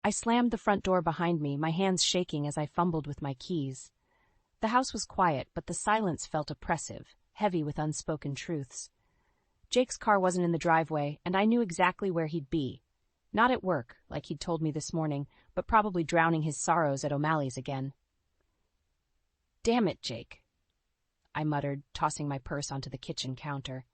I slammed the front door behind me, my hands shaking as I fumbled with my keys. The house was quiet, but the silence felt oppressive, heavy with unspoken truths. Jake's car wasn't in the driveway, and I knew exactly where he'd be. Not at work, like he'd told me this morning, but probably drowning his sorrows at O'Malley's again. "Damn it, Jake," I muttered, tossing my purse onto the kitchen counter.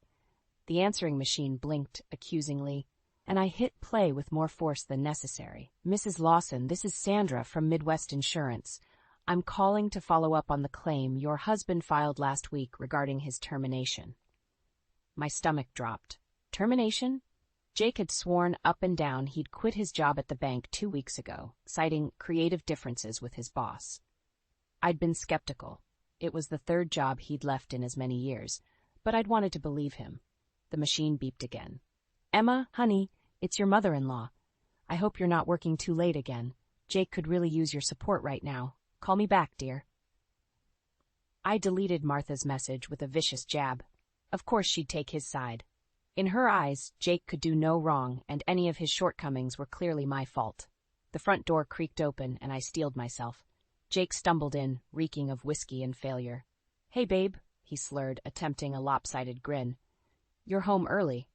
The answering machine blinked accusingly, and I hit play with more force than necessary. "Mrs. Lawson, this is Sandra from Midwest Insurance. I'm calling to follow up on the claim your husband filed last week regarding his termination." My stomach dropped. Termination? Jake had sworn up and down he'd quit his job at the bank 2 weeks ago, citing creative differences with his boss. I'd been skeptical. It was the third job he'd left in as many years, but I'd wanted to believe him. The machine beeped again. "Emma, honey, it's your mother-in-law. I hope you're not working too late again. Jake could really use your support right now. Call me back, dear." I deleted Martha's message with a vicious jab. Of course she'd take his side. In her eyes, Jake could do no wrong, and any of his shortcomings were clearly my fault. The front door creaked open, and I steeled myself. Jake stumbled in, reeking of whiskey and failure. "Hey, babe," he slurred, attempting a lopsided grin. "You're home early."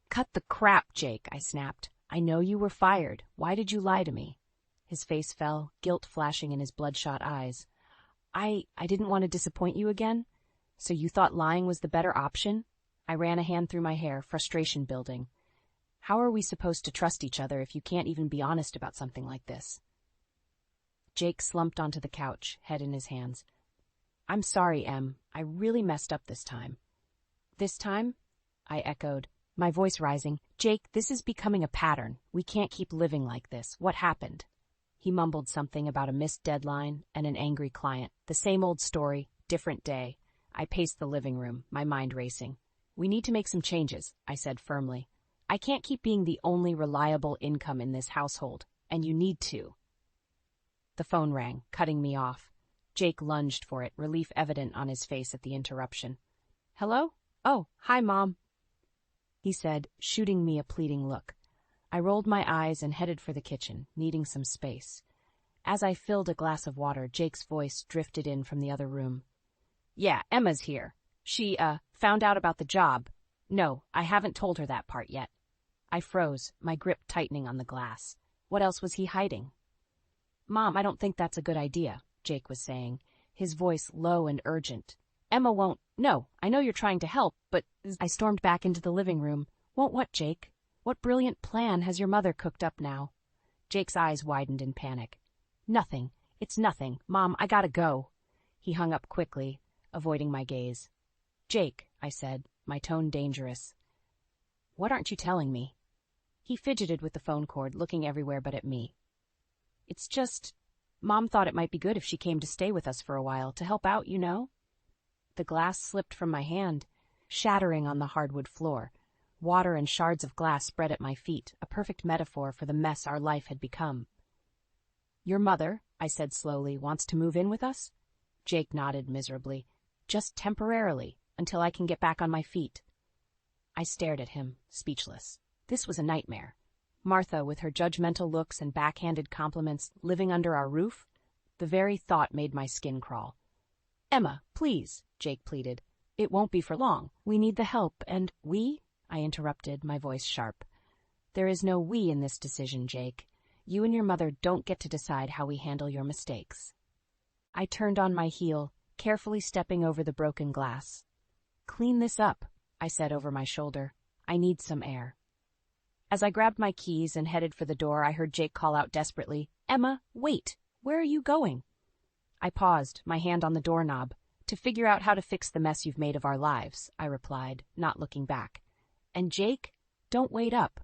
"Cut the crap, Jake," I snapped. "I know you were fired. Why did you lie to me?" His face fell, guilt flashing in his bloodshot eyes. I didn't want to disappoint you again? So you thought lying was the better option?" I ran a hand through my hair, frustration building. How are we supposed to trust each other if you can't even be honest about something like this? Jake slumped onto the couch, head in his hands. "I'm sorry, Em. I really messed up this time." "This time?" I echoed, my voice rising. "Jake, this is becoming a pattern. We can't keep living like this. What happened?" He mumbled something about a missed deadline and an angry client. The same old story, different day. I paced the living room, my mind racing. "We need to make some changes," I said firmly. "I can't keep being the only reliable income in this household, and you need to." The phone rang, cutting me off. Jake lunged for it, relief evident on his face at the interruption. "Hello? Oh, hi, Mom," he said, shooting me a pleading look. I rolled my eyes and headed for the kitchen, needing some space. As I filled a glass of water, Jake's voice drifted in from the other room. "Yeah, Emma's here. She, found out about the job. No, I haven't told her that part yet." I froze, my grip tightening on the glass. What else was he hiding? "Mom, I don't think that's a good idea," Jake was saying, his voice low and urgent. "Emma won't—" "No, I know you're trying to help, but—" I stormed back into the living room. "Won't what, Jake? What brilliant plan has your mother cooked up now?" Jake's eyes widened in panic. "Nothing. It's nothing. Mom, I gotta go." He hung up quickly, avoiding my gaze. "Jake," I said, my tone dangerous. "What aren't you telling me?" He fidgeted with the phone cord, looking everywhere but at me. "It's just, Mom thought it might be good if she came to stay with us for a while, to help out, you know?" The glass slipped from my hand, shattering on the hardwood floor. Water and shards of glass spread at my feet, a perfect metaphor for the mess our life had become. "Your mother," I said slowly, "wants to move in with us?" Jake nodded miserably. "Just temporarily, until I can get back on my feet." I stared at him, speechless. This was a nightmare. Martha, with her judgmental looks and backhanded compliments, living under our roof? The very thought made my skin crawl. "Emma, please," Jake pleaded. "It won't be for long. We need the help, and—" "We?" I interrupted, my voice sharp. "There is no we in this decision, Jake. You and your mother don't get to decide how we handle your mistakes." I turned on my heel, carefully stepping over the broken glass. "Clean this up," I said over my shoulder. "I need some air." As I grabbed my keys and headed for the door, I heard Jake call out desperately, "Emma, wait! Where are you going?" I paused, my hand on the doorknob. "To figure out how to fix the mess you've made of our lives," I replied, not looking back. "And Jake, don't wait up."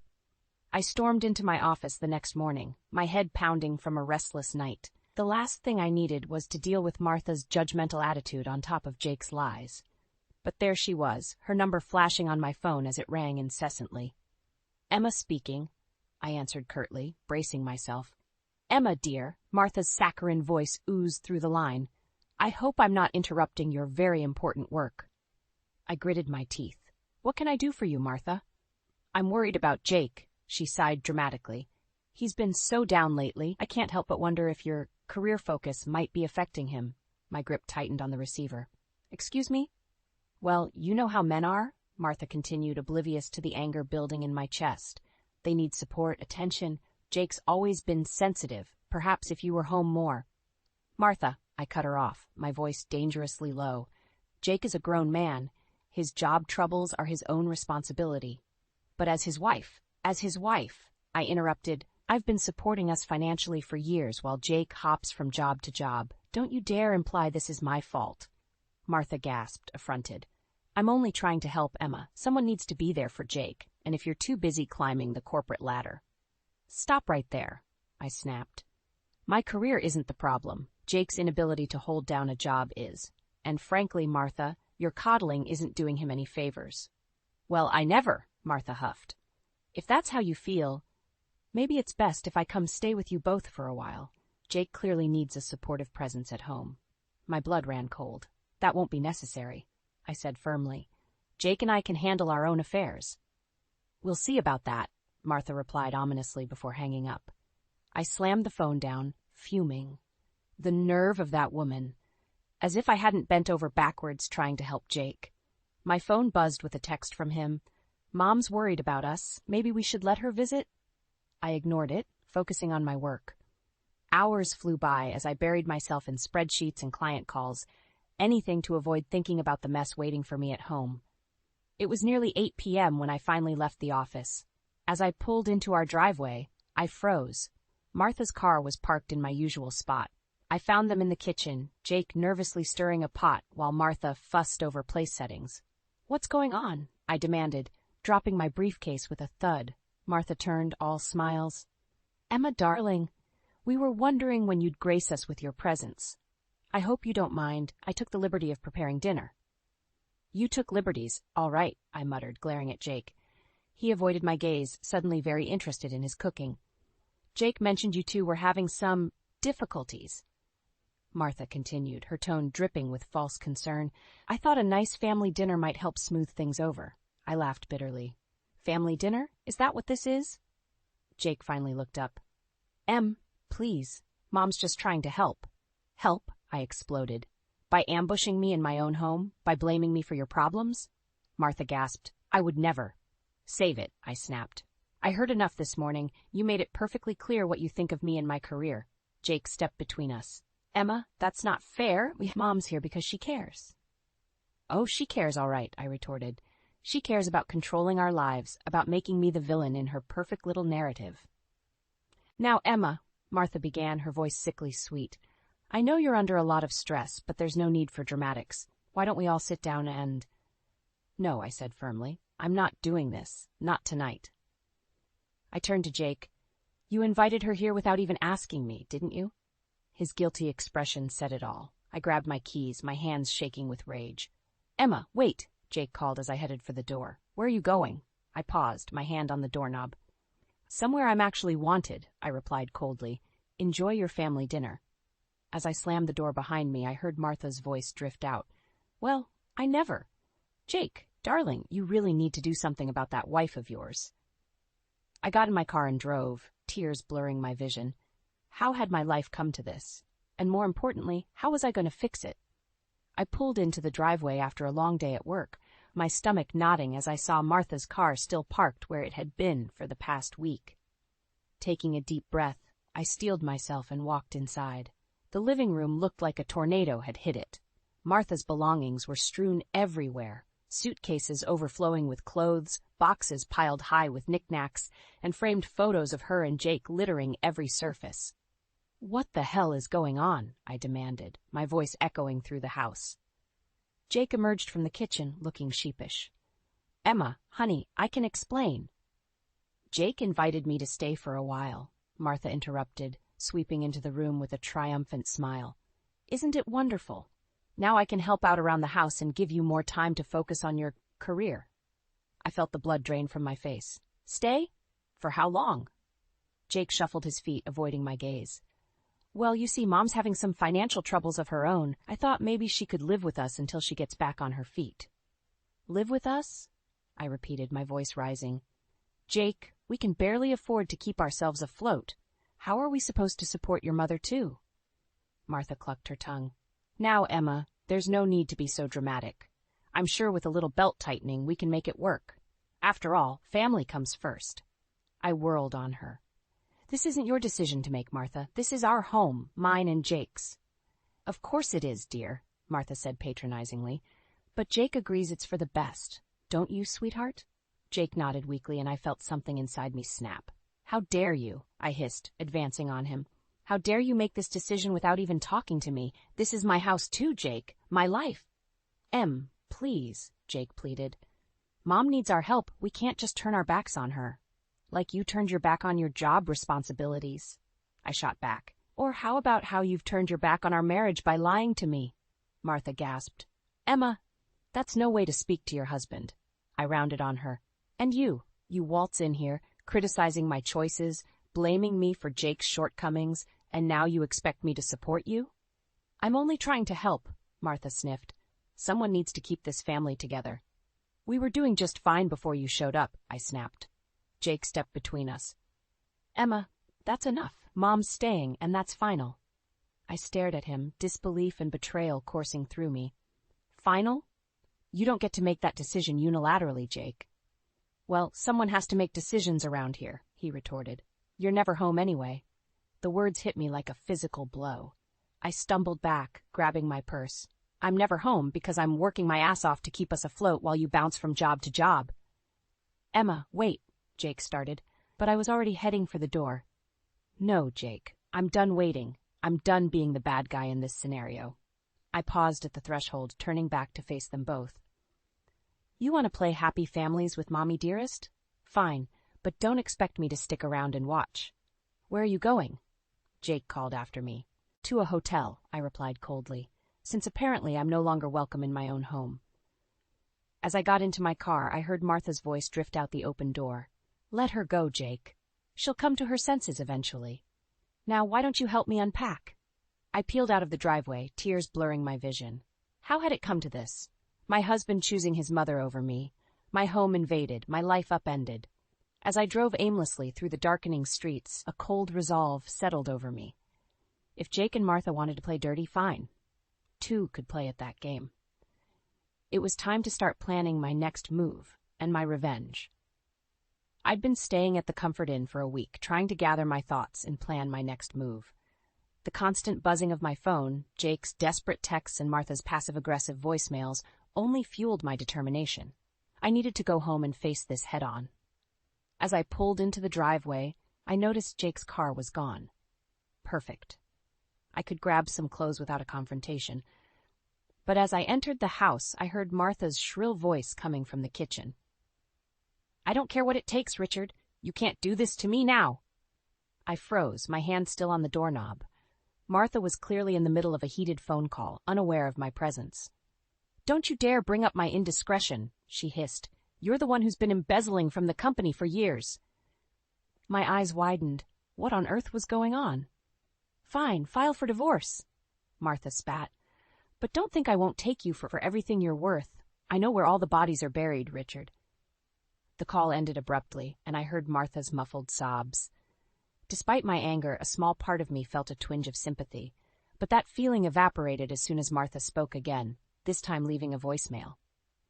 I stormed into my office the next morning, my head pounding from a restless night. The last thing I needed was to deal with Martha's judgmental attitude on top of Jake's lies. But there she was, her number flashing on my phone as it rang incessantly. "Emma speaking," I answered curtly, bracing myself. "Emma, dear," Martha's saccharine voice oozed through the line. "I hope I'm not interrupting your very important work." I gritted my teeth. "What can I do for you, Martha?" "I'm worried about Jake," she sighed dramatically. He's been so down lately, I can't help but wonder if your career focus might be affecting him. My grip tightened on the receiver. Excuse me? Well, you know how men are, Martha continued, oblivious to the anger building in my chest. They need support, attention. Jake's always been sensitive. Perhaps if you were home more. Martha, I cut her off, my voice dangerously low. Jake is a grown man. His job troubles are his own responsibility. But as his wife, I interrupted, I've been supporting us financially for years while Jake hops from job to job. Don't you dare imply this is my fault. Martha gasped, affronted. I'm only trying to help Emma. Someone needs to be there for Jake, and if you're too busy climbing the corporate ladder. Stop right there, I snapped. My career isn't the problem. Jake's inability to hold down a job is. And frankly, Martha, your coddling isn't doing him any favors. Well, I never, Martha huffed. If that's how you feel, maybe it's best if I come stay with you both for a while. Jake clearly needs a supportive presence at home. My blood ran cold. That won't be necessary, I said firmly. Jake and I can handle our own affairs. We'll see about that, Martha replied ominously before hanging up. I slammed the phone down, fuming. The nerve of that woman. As if I hadn't bent over backwards trying to help Jake. My phone buzzed with a text from him. Mom's worried about us. Maybe we should let her visit? I ignored it, focusing on my work. Hours flew by as I buried myself in spreadsheets and client calls, anything to avoid thinking about the mess waiting for me at home. It was nearly 8 p.m. when I finally left the office. As I pulled into our driveway, I froze. Martha's car was parked in my usual spot. I found them in the kitchen, Jake nervously stirring a pot while Martha fussed over place settings. What's going on? I demanded, dropping my briefcase with a thud. Martha turned, all smiles. Emma, darling, we were wondering when you'd grace us with your presence. I hope you don't mind. I took the liberty of preparing dinner. You took liberties, all right, I muttered, glaring at Jake. He avoided my gaze, suddenly very interested in his cooking. Jake mentioned you two were having some difficulties. Martha continued, her tone dripping with false concern. I thought a nice family dinner might help smooth things over. I laughed bitterly. Family dinner? Is that what this is? Jake finally looked up. Please. Mom's just trying to help. Help? I exploded. By ambushing me in my own home? By blaming me for your problems? Martha gasped. I would never. Save it, I snapped. I heard enough this morning. You made it perfectly clear what you think of me and my career. Jake stepped between us. Emma, that's not fair. Mom's here because she cares. Oh, she cares all right, I retorted. She cares about controlling our lives, about making me the villain in her perfect little narrative. Now, Emma, Martha began, her voice sickly sweet. I know you're under a lot of stress, but there's no need for dramatics. Why don't we all sit down and... No, I said firmly. I'm not doing this. Not tonight. I turned to Jake. You invited her here without even asking me, didn't you? His guilty expression said it all. I grabbed my keys, my hands shaking with rage. Emma, wait, Jake called as I headed for the door. Where are you going? I paused, my hand on the doorknob. Somewhere I'm actually wanted, I replied coldly. Enjoy your family dinner. As I slammed the door behind me, I heard Martha's voice drift out. Well, I never. Jake, darling, you really need to do something about that wife of yours. I got in my car and drove, tears blurring my vision. How had my life come to this? And more importantly, how was I going to fix it? I pulled into the driveway after a long day at work, my stomach knotting as I saw Martha's car still parked where it had been for the past week. Taking a deep breath, I steeled myself and walked inside. The living room looked like a tornado had hit it. Martha's belongings were strewn everywhere, suitcases overflowing with clothes, boxes piled high with knickknacks, and framed photos of her and Jake littering every surface. What the hell is going on? I demanded, my voice echoing through the house. Jake emerged from the kitchen, looking sheepish. Emma, honey, I can explain. Jake invited me to stay for a while, Martha interrupted, sweeping into the room with a triumphant smile. Isn't it wonderful? Now I can help out around the house and give you more time to focus on your career. I felt the blood drain from my face. Stay? For how long? Jake shuffled his feet, avoiding my gaze. Well, you see, Mom's having some financial troubles of her own. I thought maybe she could live with us until she gets back on her feet. Live with us? I repeated, my voice rising. Jake, We can barely afford to keep ourselves afloat. How are we supposed to support your mother, too? Martha clucked her tongue. Now, Emma, there's no need to be so dramatic. I'm sure with a little belt-tightening we can make it work. After all, family comes first. I whirled on her. This isn't your decision to make, Martha. This is our home, mine and Jake's. Of course it is, dear, Martha said patronizingly. But Jake agrees it's for the best. Don't you, sweetheart? Jake nodded weakly, and I felt something inside me snap. How dare you? I hissed, advancing on him. How dare you make this decision without even talking to me? This is my house too, Jake. My life. Please, Jake pleaded. Mom needs our help. We can't just turn our backs on her. Like you turned your back on your job responsibilities. I shot back. Or how about how you've turned your back on our marriage by lying to me? Martha gasped. Emma, that's no way to speak to your husband. I rounded on her. And you waltz in here, criticizing my choices, blaming me for Jake's shortcomings, and now you expect me to support you? I'm only trying to help, Martha sniffed. Someone needs to keep this family together. We were doing just fine before you showed up, I snapped. Jake stepped between us. Emma, that's enough. Mom's staying, and that's final. I stared at him, disbelief and betrayal coursing through me. Final? You don't get to make that decision unilaterally, Jake. Well, someone has to make decisions around here, he retorted. You're never home anyway. The words hit me like a physical blow. I stumbled back, grabbing my purse. I'm never home because I'm working my ass off to keep us afloat while you bounce from job to job. Emma, wait, Jake started, but I was already heading for the door. No, Jake, I'm done waiting. I'm done being the bad guy in this scenario. I paused at the threshold, turning back to face them both. You want to play happy families with Mommy Dearest? Fine, but don't expect me to stick around and watch. Where are you going? Jake called after me. To a hotel, I replied coldly, since apparently I'm no longer welcome in my own home. As I got into my car, I heard Martha's voice drift out the open door. Let her go, Jake. She'll come to her senses eventually. Now, why don't you help me unpack? I peeled out of the driveway, tears blurring my vision. How had it come to this? My husband choosing his mother over me, my home invaded, my life upended. As I drove aimlessly through the darkening streets, a cold resolve settled over me. If Jake and Martha wanted to play dirty, fine. Two could play at that game. It was time to start planning my next move and my revenge. I'd been staying at the Comfort Inn for a week, trying to gather my thoughts and plan my next move. The constant buzzing of my phone, Jake's desperate texts and Martha's passive-aggressive voicemails only fueled my determination. I needed to go home and face this head-on. As I pulled into the driveway, I noticed Jake's car was gone. Perfect. I could grab some clothes without a confrontation. But as I entered the house, I heard Martha's shrill voice coming from the kitchen. I don't care what it takes, Richard. You can't do this to me now. I froze, my hand still on the doorknob. Martha was clearly in the middle of a heated phone call, unaware of my presence. Don't you dare bring up my indiscretion, she hissed. You're the one who's been embezzling from the company for years. My eyes widened. What on earth was going on? Fine, file for divorce, Martha spat. But don't think I won't take you for everything you're worth. I know where all the bodies are buried, Richard. The call ended abruptly, and I heard Martha's muffled sobs. Despite my anger, a small part of me felt a twinge of sympathy, but that feeling evaporated as soon as Martha spoke again, this time leaving a voicemail.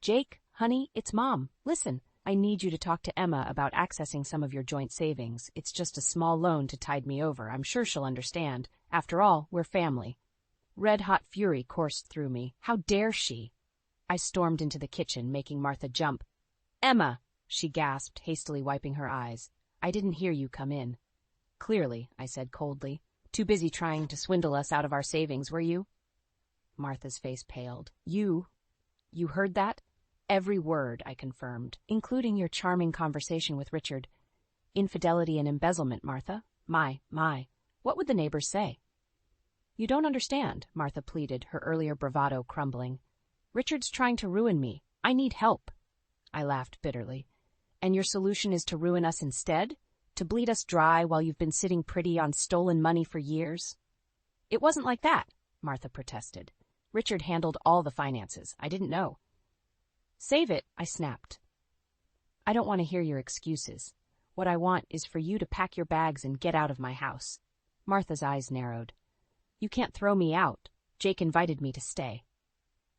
Jake, honey, it's Mom. Listen, I need you to talk to Emma about accessing some of your joint savings. It's just a small loan to tide me over. I'm sure she'll understand. After all, we're family. Red-hot fury coursed through me. How dare she? I stormed into the kitchen, making Martha jump. Emma, she gasped, hastily wiping her eyes. I didn't hear you come in. Clearly, I said coldly. Too busy trying to swindle us out of our savings, were you? Martha's face paled. You heard that? Every word, I confirmed, including your charming conversation with Richard. Infidelity and embezzlement, Martha. My, what would the neighbors say? You don't understand, Martha pleaded, her earlier bravado crumbling. Richard's trying to ruin me. I need help. I laughed bitterly. And your solution is to ruin us instead? To bleed us dry while you've been sitting pretty on stolen money for years? It wasn't like that, Martha protested. Richard handled all the finances. I didn't know. Save it, I snapped. I don't want to hear your excuses. What I want is for you to pack your bags and get out of my house. Martha's eyes narrowed. You can't throw me out. Jake invited me to stay.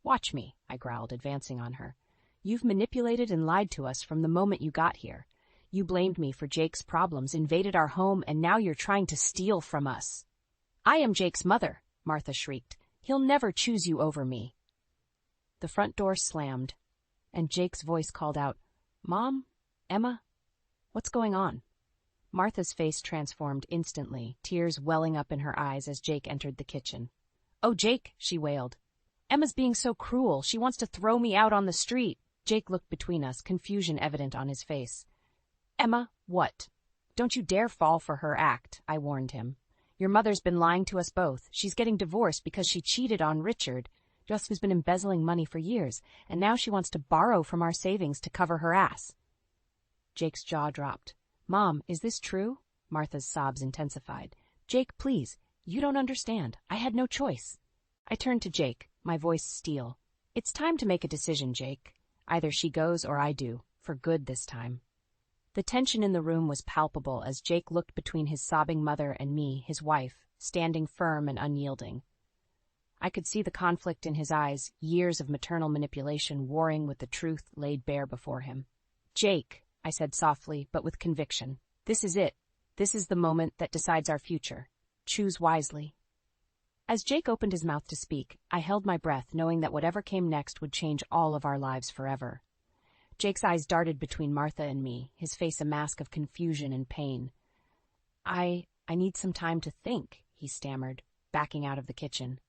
Watch me, I growled, advancing on her. You've manipulated and lied to us from the moment you got here. You blamed me for Jake's problems, invaded our home, and now you're trying to steal from us. I am Jake's mother, Martha shrieked. He'll never choose you over me. The front door slammed, and Jake's voice called out, Mom? Emma? What's going on? Martha's face transformed instantly, tears welling up in her eyes as Jake entered the kitchen. Oh, Jake, she wailed. Emma's being so cruel. She wants to throw me out on the street. Jake looked between us, confusion evident on his face. Emma, what? Don't you dare fall for her act, I warned him. Your mother's been lying to us both. She's getting divorced because she cheated on Richard, just who's been embezzling money for years, and now she wants to borrow from our savings to cover her ass. Jake's jaw dropped. Mom, is this true? Martha's sobs intensified. Jake, please. You don't understand. I had no choice. I turned to Jake, my voice steel. It's time to make a decision, Jake. Either she goes or I do, for good this time. The tension in the room was palpable as Jake looked between his sobbing mother and me, his wife, standing firm and unyielding. I could see the conflict in his eyes, years of maternal manipulation warring with the truth laid bare before him. Jake, I said softly, but with conviction. This is it. This is the moment that decides our future. Choose wisely. As Jake opened his mouth to speak, I held my breath, knowing that whatever came next would change all of our lives forever. Jake's eyes darted between Martha and me, his face a mask of confusion and pain. I need some time to think, he stammered, backing out of the kitchen.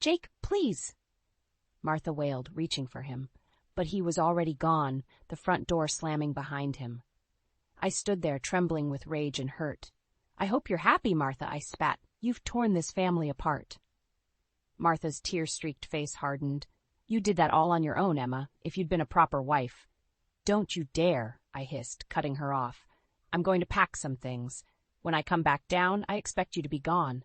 Jake, please! Martha wailed, reaching for him. But he was already gone, the front door slamming behind him. I stood there, trembling with rage and hurt. I hope you're happy, Martha, I spat. You've torn this family apart. Martha's tear-streaked face hardened. You did that all on your own, Emma, if you'd been a proper wife. Don't you dare, I hissed, cutting her off. I'm going to pack some things. When I come back down, I expect you to be gone.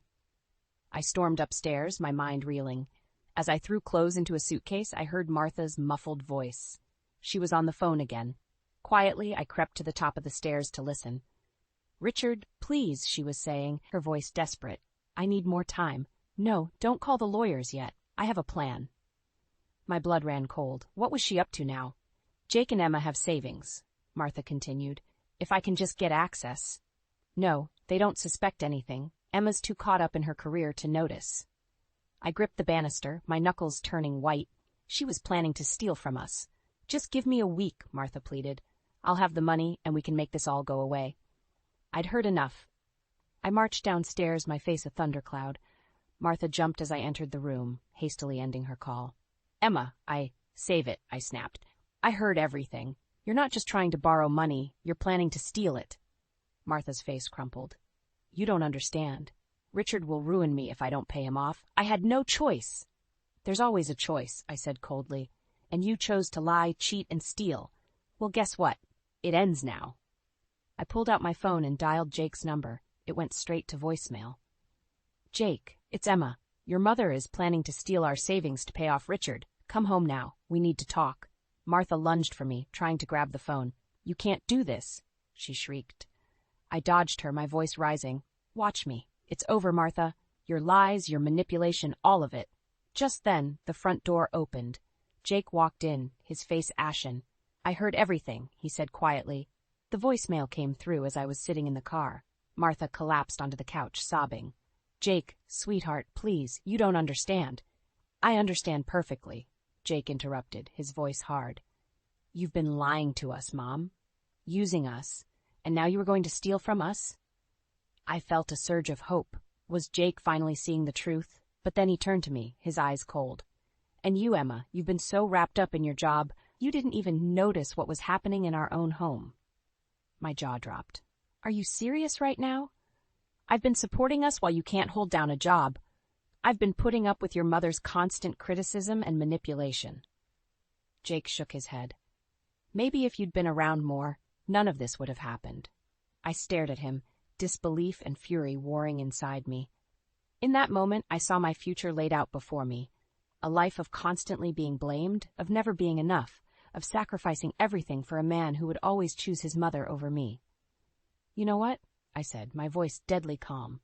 I stormed upstairs, my mind reeling. As I threw clothes into a suitcase, I heard Martha's muffled voice. She was on the phone again. Quietly, I crept to the top of the stairs to listen. Richard, please, she was saying, her voice desperate. I need more time. No, don't call the lawyers yet. I have a plan. My blood ran cold. What was she up to now? Jake and Emma have savings, Martha continued. If I can just get access. No, they don't suspect anything. Emma's too caught up in her career to notice. I gripped the banister, my knuckles turning white. She was planning to steal from us. Just give me a week, Martha pleaded. I'll have the money, and we can make this all go away. I'd heard enough. I marched downstairs, my face a thundercloud. Martha jumped as I entered the room, hastily ending her call. Emma, Save it, I snapped. I heard everything. You're not just trying to borrow money, you're planning to steal it. Martha's face crumpled. You don't understand. Richard will ruin me if I don't pay him off. I had no choice. There's always a choice, I said coldly. And you chose to lie, cheat, and steal. Well, guess what? It ends now. I pulled out my phone and dialed Jake's number. It went straight to voicemail. Jake, it's Emma. Your mother is planning to steal our savings to pay off Richard. Come home now. We need to talk. Martha lunged for me, trying to grab the phone. You can't do this, she shrieked. I dodged her, my voice rising. Watch me. It's over, Martha. Your lies, your manipulation, all of it. Just then, the front door opened. Jake walked in, his face ashen. I heard everything, he said quietly. The voicemail came through as I was sitting in the car. Martha collapsed onto the couch, sobbing. Jake, sweetheart, please, you don't understand. I understand perfectly, Jake interrupted, his voice hard. You've been lying to us, Mom. Using us. And now you were going to steal from us? I felt a surge of hope. Was Jake finally seeing the truth? But then he turned to me, his eyes cold. And you, Emma, you've been so wrapped up in your job, you didn't even notice what was happening in our own home. My jaw dropped. Are you serious right now? I've been supporting us while you can't hold down a job. I've been putting up with your mother's constant criticism and manipulation. Jake shook his head. Maybe if you'd been around more, none of this would have happened. I stared at him, disbelief and fury warring inside me. In that moment, I saw my future laid out before me. A life of constantly being blamed, of never being enough, of sacrificing everything for a man who would always choose his mother over me. You know what? I said, my voice deadly calm.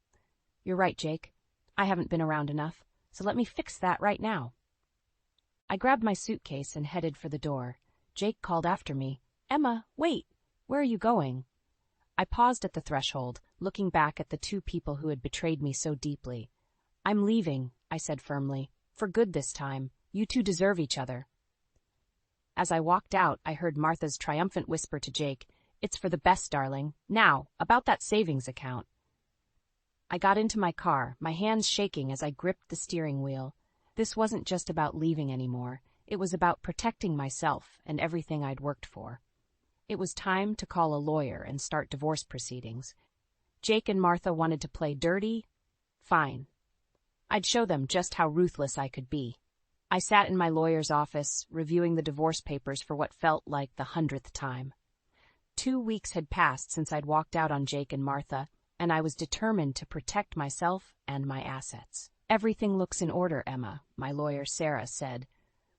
You're right, Jake. I haven't been around enough, so let me fix that right now. I grabbed my suitcase and headed for the door. Jake called after me. Emma, wait! Where are you going? I paused at the threshold, looking back at the two people who had betrayed me so deeply. I'm leaving, I said firmly. For good this time. You two deserve each other. As I walked out, I heard Martha's triumphant whisper to Jake, It's for the best, darling. Now, about that savings account. I got into my car, my hands shaking as I gripped the steering wheel. This wasn't just about leaving anymore. It was about protecting myself and everything I'd worked for. It was time to call a lawyer and start divorce proceedings. Jake and Martha wanted to play dirty? Fine. I'd show them just how ruthless I could be. I sat in my lawyer's office, reviewing the divorce papers for what felt like the 100th time. 2 weeks had passed since I'd walked out on Jake and Martha, and I was determined to protect myself and my assets. Everything looks in order, Emma, my lawyer Sarah said.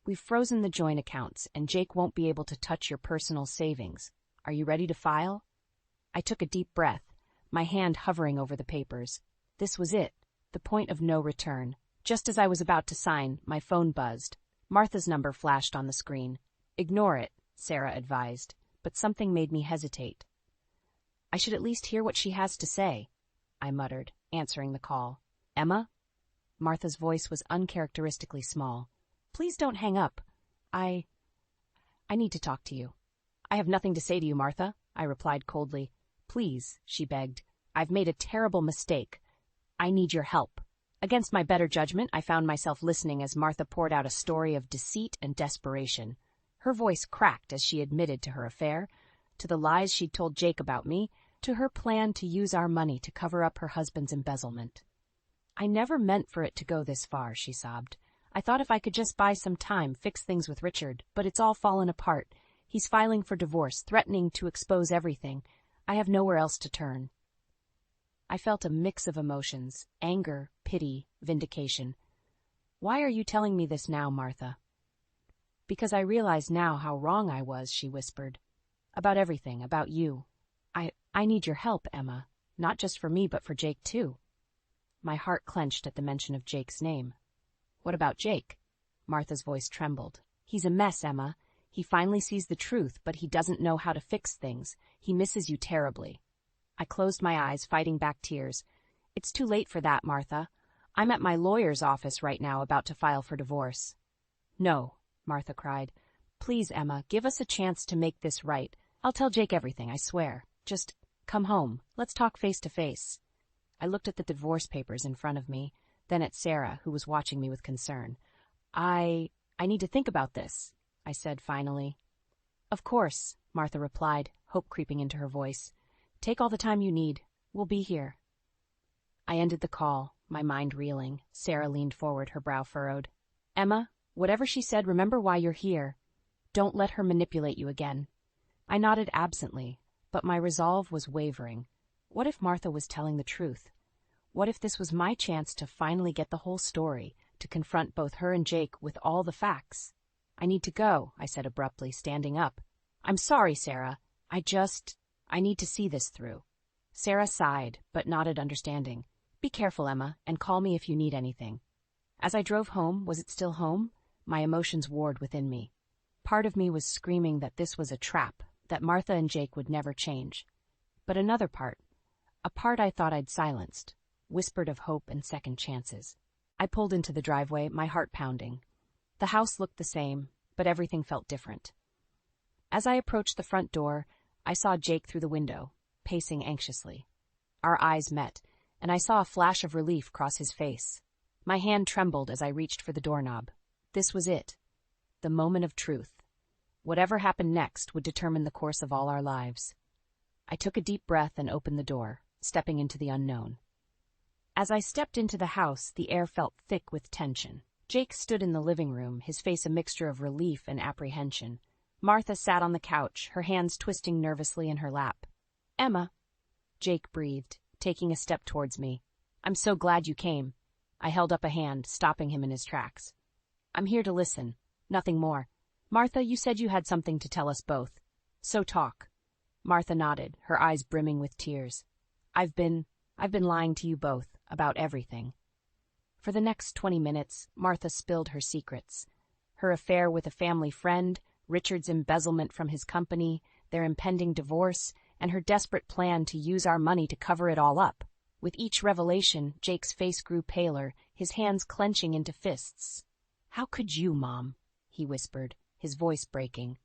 We've frozen the joint accounts, and Jake won't be able to touch your personal savings. Are you ready to file? I took a deep breath, my hand hovering over the papers. This was it, the point of no return. Just as I was about to sign, my phone buzzed. Martha's number flashed on the screen. Ignore it, Sarah advised, but something made me hesitate. I should at least hear what she has to say, I muttered, answering the call. Emma? Martha's voice was uncharacteristically small. Please don't hang up. I need to talk to you. I have nothing to say to you, Martha, I replied coldly. Please, she begged. I've made a terrible mistake. I need your help. Against my better judgment, I found myself listening as Martha poured out a story of deceit and desperation. Her voice cracked as she admitted to her affair, to the lies she'd told Jake about me, to her plan to use our money to cover up her husband's embezzlement. I never meant for it to go this far, she sobbed. I thought if I could just buy some time, fix things with Richard, but it's all fallen apart. He's filing for divorce, threatening to expose everything. I have nowhere else to turn. I felt a mix of emotions, anger, pity, vindication. Why are you telling me this now, Martha? Because I realize now how wrong I was, she whispered. About everything, about you. I need your help, Emma. Not just for me, but for Jake, too. My heart clenched at the mention of Jake's name. What about Jake? Martha's voice trembled. He's a mess, Emma. He finally sees the truth, but he doesn't know how to fix things. He misses you terribly. I closed my eyes, fighting back tears. It's too late for that, Martha. I'm at my lawyer's office right now, about to file for divorce. No, Martha cried. Please, Emma, give us a chance to make this right. I'll tell Jake everything, I swear. Just come home. Let's talk face to face. I looked at the divorce papers in front of me, then at Sarah, who was watching me with concern. I need to think about this, I said finally. Of course, Martha replied, hope creeping into her voice. Take all the time you need. We'll be here. I ended the call, my mind reeling. Sarah leaned forward, her brow furrowed. Emma, whatever she said, remember why you're here. Don't let her manipulate you again. I nodded absently, but my resolve was wavering. What if Martha was telling the truth? What if this was my chance to finally get the whole story, to confront both her and Jake with all the facts? I need to go, I said abruptly, standing up. I'm sorry, Sarah. I need to see this through. Sarah sighed, but nodded understanding. Be careful, Emma, and call me if you need anything. As I drove home, was it still home? My emotions warred within me. Part of me was screaming that this was a trap, that Martha and Jake would never change. But another part, a part I thought I'd silenced, whispered of hope and second chances. I pulled into the driveway, my heart pounding. The house looked the same, but everything felt different. As I approached the front door, I saw Jake through the window, pacing anxiously. Our eyes met, and I saw a flash of relief cross his face. My hand trembled as I reached for the doorknob. This was it, the moment of truth. Whatever happened next would determine the course of all our lives. I took a deep breath and opened the door, stepping into the unknown. As I stepped into the house, the air felt thick with tension. Jake stood in the living room, his face a mixture of relief and apprehension. Martha sat on the couch, her hands twisting nervously in her lap. Emma, Jake breathed, taking a step towards me. I'm so glad you came. I held up a hand, stopping him in his tracks. I'm here to listen, nothing more. Martha, you said you had something to tell us both. So talk. Martha nodded, her eyes brimming with tears. I've been lying to you both about everything. For the next 20 minutes, Martha spilled her secrets. Her affair with a family friend, Richard's embezzlement from his company, their impending divorce, and her desperate plan to use our money to cover it all up. With each revelation, Jake's face grew paler, his hands clenching into fists. "How could you, Mom?" he whispered, his voice breaking.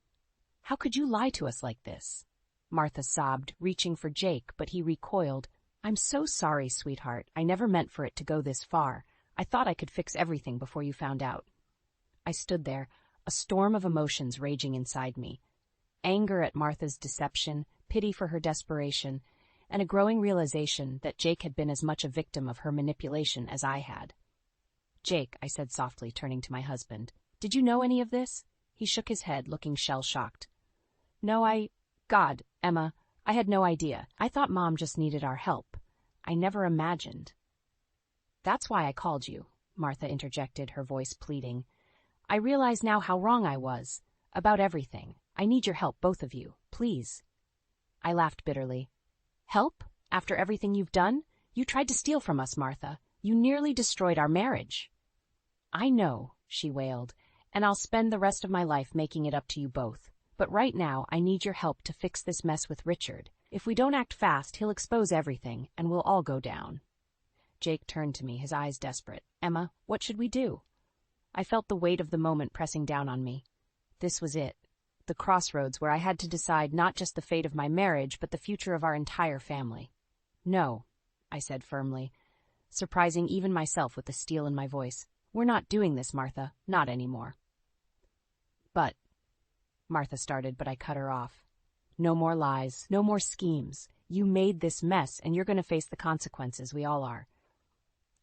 "How could you lie to us like this?" Martha sobbed, reaching for Jake, but he recoiled. "I'm so sorry, sweetheart. I never meant for it to go this far. I thought I could fix everything before you found out." I stood there, a storm of emotions raging inside me. Anger at Martha's deception, pity for her desperation, and a growing realization that Jake had been as much a victim of her manipulation as I had. "Jake," I said softly, turning to my husband, "did you know any of this?" He shook his head, looking shell-shocked. "No, God, Emma, I had no idea. I thought Mom just needed our help. I never imagined." "That's why I called you," Martha interjected, her voice pleading. "I realize now how wrong I was. About everything. I need your help, both of you. Please." I laughed bitterly. "Help? After everything you've done? You tried to steal from us, Martha. You nearly destroyed our marriage." "I know," she wailed, "and I'll spend the rest of my life making it up to you both. But right now, I need your help to fix this mess with Richard. If we don't act fast, he'll expose everything, and we'll all go down." Jake turned to me, his eyes desperate. "Emma, what should we do?" I felt the weight of the moment pressing down on me. This was it. The crossroads where I had to decide not just the fate of my marriage, but the future of our entire family. "No," I said firmly, surprising even myself with the steel in my voice. "We're not doing this, Martha. Not anymore." "But," Martha started, but I cut her off. "No more lies, no more schemes. You made this mess, and you're going to face the consequences. We all are."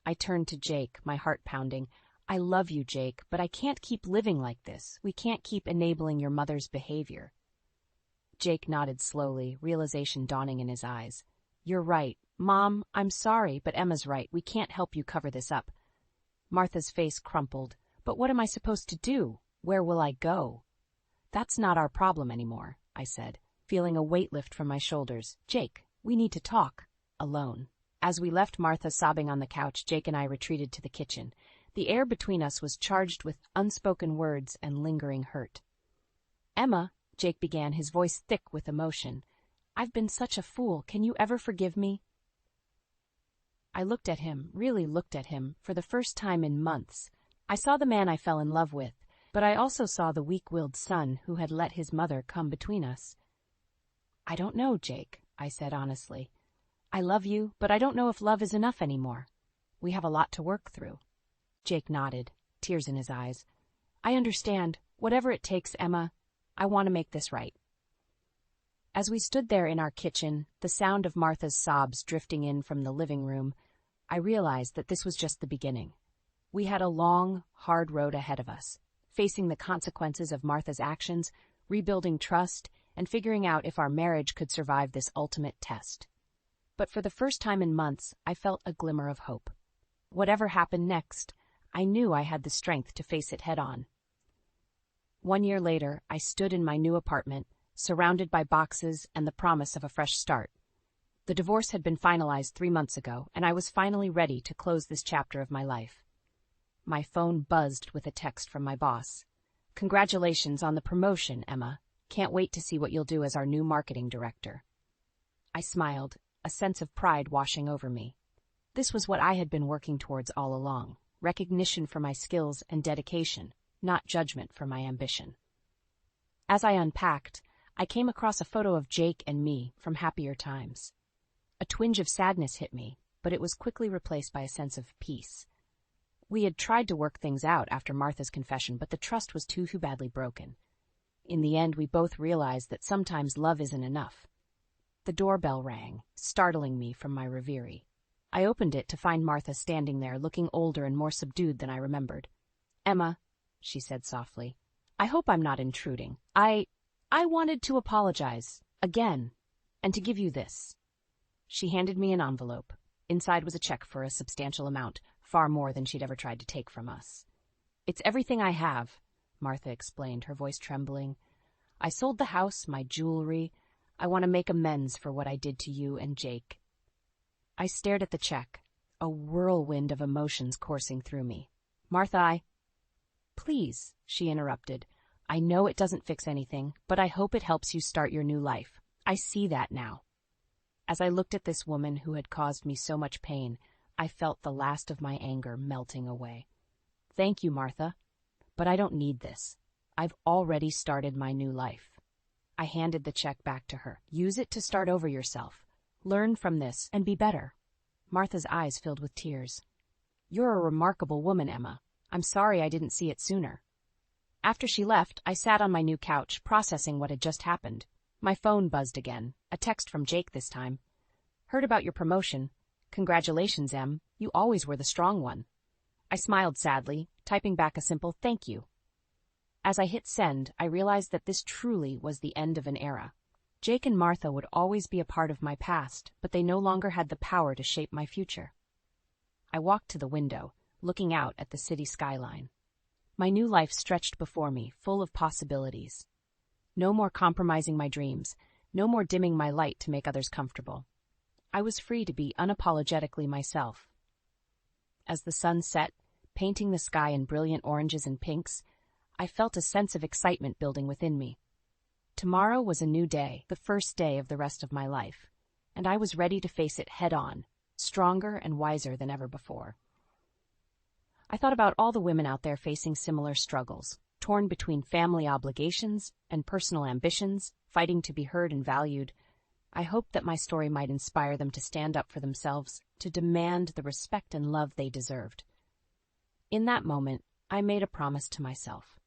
I turned to Jake, my heart pounding. "I love you, Jake, but I can't keep living like this. We can't keep enabling your mother's behavior." Jake nodded slowly, realization dawning in his eyes. "You're right. Mom, I'm sorry, but Emma's right. We can't help you cover this up." Martha's face crumpled. "But what am I supposed to do? Where will I go?" "That's not our problem anymore," I said, feeling a weight lift from my shoulders. "Jake, we need to talk. Alone." As we left Martha sobbing on the couch, Jake and I retreated to the kitchen. The air between us was charged with unspoken words and lingering hurt. "Emma," Jake began, his voice thick with emotion, "I've been such a fool. Can you ever forgive me?" I looked at him, really looked at him, for the first time in months. I saw the man I fell in love with, but I also saw the weak-willed son who had let his mother come between us. "I don't know, Jake," I said honestly. "I love you, but I don't know if love is enough anymore. We have a lot to work through." Jake nodded, tears in his eyes. "I understand. Whatever it takes, Emma. I want to make this right." As we stood there in our kitchen, the sound of Martha's sobs drifting in from the living room, I realized that this was just the beginning. We had a long, hard road ahead of us, facing the consequences of Martha's actions, rebuilding trust, and figuring out if our marriage could survive this ultimate test. But for the first time in months, I felt a glimmer of hope. Whatever happened next, I knew I had the strength to face it head-on. 1 year later, I stood in my new apartment, surrounded by boxes and the promise of a fresh start. The divorce had been finalized 3 months ago, and I was finally ready to close this chapter of my life. My phone buzzed with a text from my boss. "Congratulations on the promotion, Emma. Can't wait to see what you'll do as our new marketing director." I smiled, a sense of pride washing over me. This was what I had been working towards all along, recognition for my skills and dedication, not judgment for my ambition. As I unpacked, I came across a photo of Jake and me from happier times. A twinge of sadness hit me, but it was quickly replaced by a sense of peace. We had tried to work things out after Martha's confession, but the trust was too badly broken. In the end, we both realized that sometimes love isn't enough. The doorbell rang, startling me from my reverie. I opened it to find Martha standing there, looking older and more subdued than I remembered. "Emma," she said softly, "I hope I'm not intruding. I wanted to apologize, again, and to give you this." She handed me an envelope. Inside was a check for a substantial amount, far more than she'd ever tried to take from us. "It's everything I have," Martha explained, her voice trembling. "I sold the house, my jewelry. I want to make amends for what I did to you and Jake." I stared at the check, a whirlwind of emotions coursing through me. "Martha, Please," she interrupted. "I know it doesn't fix anything, but I hope it helps you start your new life. I see that now." As I looked at this woman who had caused me so much pain, I felt the last of my anger melting away. "Thank you, Martha, but I don't need this. I've already started my new life." I handed the check back to her. "Use it to start over yourself. Learn from this and be better." Martha's eyes filled with tears. "You're a remarkable woman, Emma. I'm sorry I didn't see it sooner." After she left, I sat on my new couch, processing what had just happened. My phone buzzed again, a text from Jake this time. "Heard about your promotion. Congratulations, Em. You always were the strong one." I smiled sadly, typing back a simple "thank you." As I hit send, I realized that this truly was the end of an era. Jake and Martha would always be a part of my past, but they no longer had the power to shape my future. I walked to the window, looking out at the city skyline. My new life stretched before me, full of possibilities. No more compromising my dreams, no more dimming my light to make others comfortable. I was free to be unapologetically myself. As the sun set, painting the sky in brilliant oranges and pinks, I felt a sense of excitement building within me. Tomorrow was a new day, the first day of the rest of my life, and I was ready to face it head-on, stronger and wiser than ever before. I thought about all the women out there facing similar struggles, torn between family obligations and personal ambitions, fighting to be heard and valued. I hoped that my story might inspire them to stand up for themselves, to demand the respect and love they deserved. In that moment, I made a promise to myself.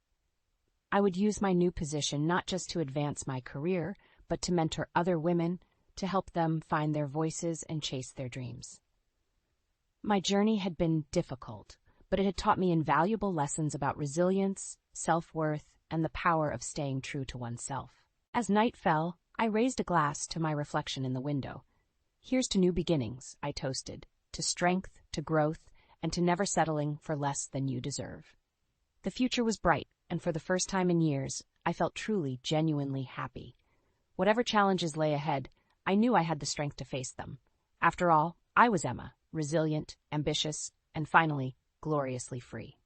I would use my new position not just to advance my career, but to mentor other women, to help them find their voices and chase their dreams. My journey had been difficult, but it had taught me invaluable lessons about resilience, self-worth, and the power of staying true to oneself. As night fell, I raised a glass to my reflection in the window. "Here's to new beginnings," I toasted, "to strength, to growth, and to never settling for less than you deserve." The future was bright, and for the first time in years, I felt truly, genuinely happy. Whatever challenges lay ahead, I knew I had the strength to face them. After all, I was Emma, resilient, ambitious, and finally, gloriously free.